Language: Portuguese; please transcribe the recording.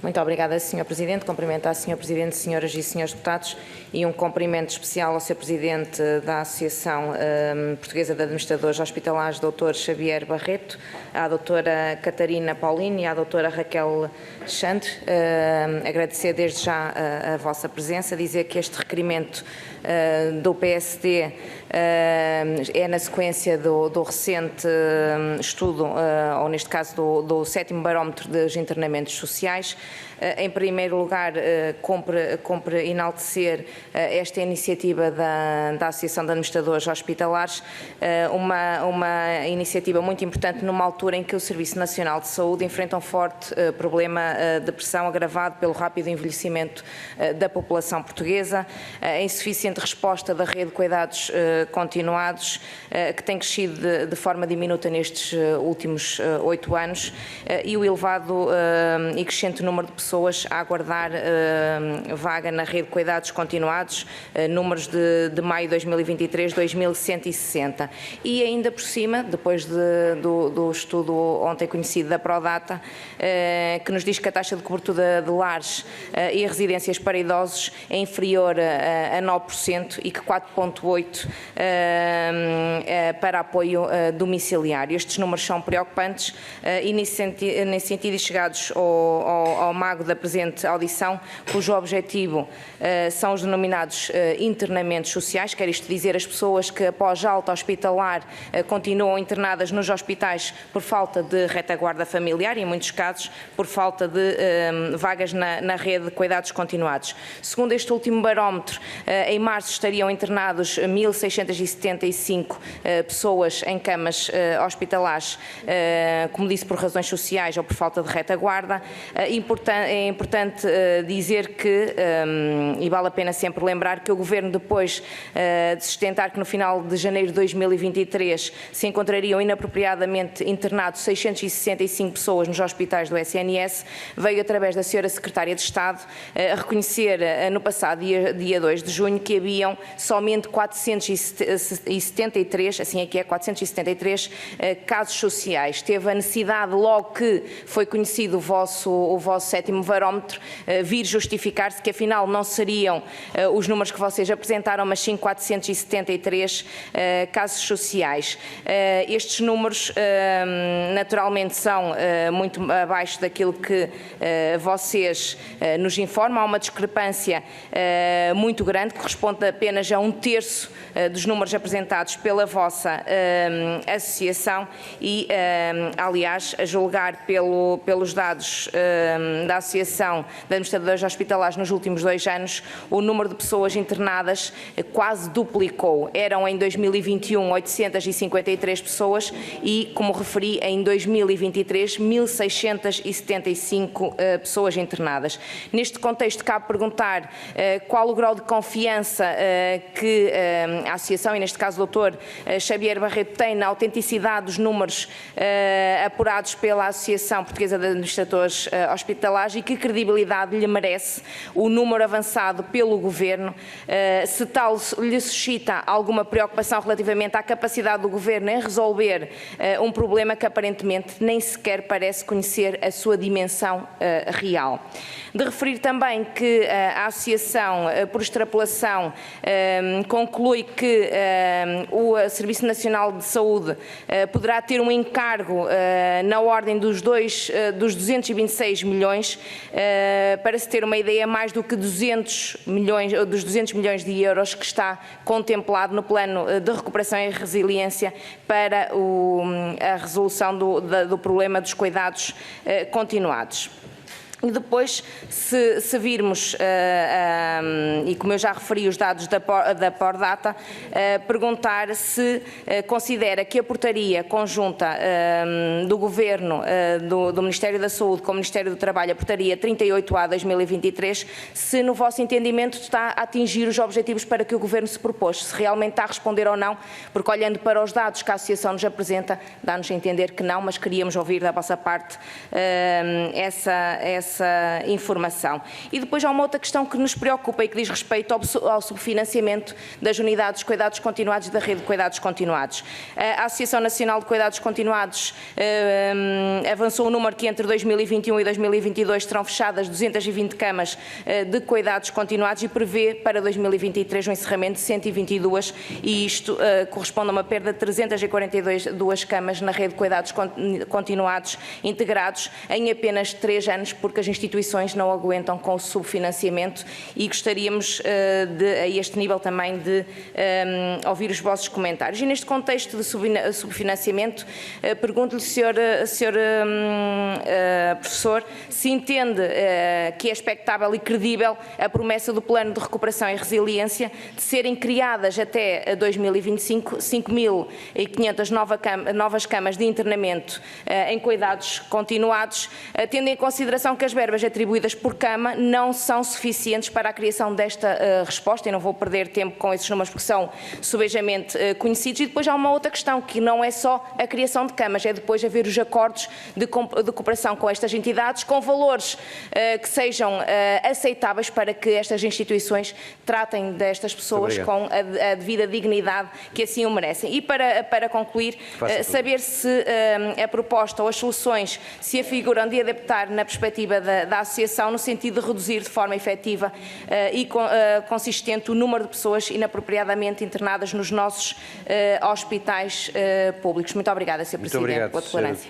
Muito obrigada, Sr. Presidente. Cumprimento a Sr. Presidente, senhoras e senhores deputados, e um cumprimento especial ao Sr. Presidente da Associação Portuguesa de Administradores Hospitalares, Dr. Xavier Barreto, à Dra. Catarina Paulino e à Dra. Raquel Xande. Agradecer desde já a vossa presença, dizer que este requerimento do PSD é na sequência do recente estudo, ou neste caso do 7º barómetro dos internamentos sociais. Em primeiro lugar, cumpre enaltecer esta iniciativa da Associação de Administradores Hospitalares, uma iniciativa muito importante numa altura em que o Serviço Nacional de Saúde enfrenta um forte problema de pressão agravado pelo rápido envelhecimento da população portuguesa, a insuficiente resposta da rede de cuidados continuados, que tem crescido de forma diminuta nestes últimos 8 anos, e o elevado e crescente número de pessoas a aguardar vaga na rede de cuidados continuados, números de maio de 2023, 2.160. E ainda por cima, depois do estudo ontem conhecido da Prodata, que nos diz que a taxa de cobertura de lares e residências para idosos é inferior a 9% e que 4,8% para apoio domiciliário. Estes números são preocupantes e nesse sentido, chegados ao mago da presente audição, cujo objetivo são os denominados internamentos sociais, quer isto dizer as pessoas que após alta hospitalar continuam internadas nos hospitais por falta de retaguarda familiar e em muitos casos por falta de vagas na rede de cuidados continuados. Segundo este último barómetro, em março estariam internados 1.675 pessoas em camas hospitalares, como disse, por razões sociais ou por falta de retaguarda. É importante dizer que, e vale a pena sempre lembrar, que o Governo, depois de sustentar que no final de janeiro de 2023 se encontrariam inapropriadamente internados 665 pessoas nos hospitais do SNS, veio, através da Sra. Secretária de Estado, reconhecer no passado dia 2 de junho que haviam somente 473, assim é que é, 473 casos sociais. Teve a necessidade, logo que foi conhecido o vosso 7º barómetro, vir justificar-se que afinal não seriam os números que vocês apresentaram, mas sim 473 casos sociais. Estes números naturalmente são muito abaixo daquilo que vocês nos informam. Há uma discrepância muito grande, que corresponde apenas a 1/3 dos números apresentados pela vossa associação e, aliás, a julgar pelos dados da Associação de Administradores Hospitalares nos últimos 2 anos, o número de pessoas internadas quase duplicou. Eram em 2021 853 pessoas e, como referi, em 2023 1.675 pessoas internadas. Neste contexto, cabe perguntar qual o grau de confiança que a Associação, e neste caso o Dr. Xavier Barreto, tem na autenticidade dos números apurados pela Associação Portuguesa de Administradores Hospitalares e que credibilidade lhe merece o número avançado pelo Governo, se tal lhe suscita alguma preocupação relativamente à capacidade do Governo em resolver um problema que aparentemente nem sequer parece conhecer a sua dimensão real. De referir também que a Associação, por extrapolação, conclui que o Serviço Nacional de Saúde poderá ter um encargo na ordem dos 226 milhões, para se ter uma ideia, mais do que 200 milhões de euros que está contemplado no Plano de Recuperação e Resiliência para a resolução do problema dos cuidados continuados. E depois, se virmos, e como eu já referi os dados da Prodata, perguntar se considera que a portaria conjunta do Governo, do Ministério da Saúde com o Ministério do Trabalho, a portaria 38/2023, se no vosso entendimento está a atingir os objetivos para que o Governo se propôs, se realmente está a responder ou não, porque olhando para os dados que a Associação nos apresenta, dá-nos a entender que não, mas queríamos ouvir da vossa parte essa essa informação. E depois há uma outra questão que nos preocupa e que diz respeito ao subfinanciamento das unidades de cuidados continuados e da rede de cuidados continuados. A Associação Nacional de Cuidados Continuados avançou um número que entre 2021 e 2022 serão fechadas 220 camas de cuidados continuados e prevê para 2023 um encerramento de 122 e isto corresponde a uma perda de 342 camas na rede de cuidados continuados integrados em apenas 3 anos, porque as instituições não aguentam com o subfinanciamento e gostaríamos a este nível também de ouvir os vossos comentários. E neste contexto de subfinanciamento, pergunto-lhe, Sr. Professor, se entende que é expectável e credível a promessa do Plano de Recuperação e Resiliência de serem criadas até 2025 5.500 novas camas de internamento em cuidados continuados, tendo em consideração que as verbas atribuídas por cama não são suficientes para a criação desta resposta, e não vou perder tempo com esses números porque são subejamente conhecidos. E depois há uma outra questão, que não é só a criação de camas, é depois haver os acordos de cooperação com estas entidades, com valores que sejam aceitáveis para que estas instituições tratem destas pessoas com a devida dignidade que assim o merecem. E para concluir, saber se a proposta ou as soluções se afiguram de adaptar na perspectiva da Associação no sentido de reduzir de forma efetiva e consistente o número de pessoas inapropriadamente internadas nos nossos hospitais públicos. Muito obrigada, Sr. Presidente, pela tolerância.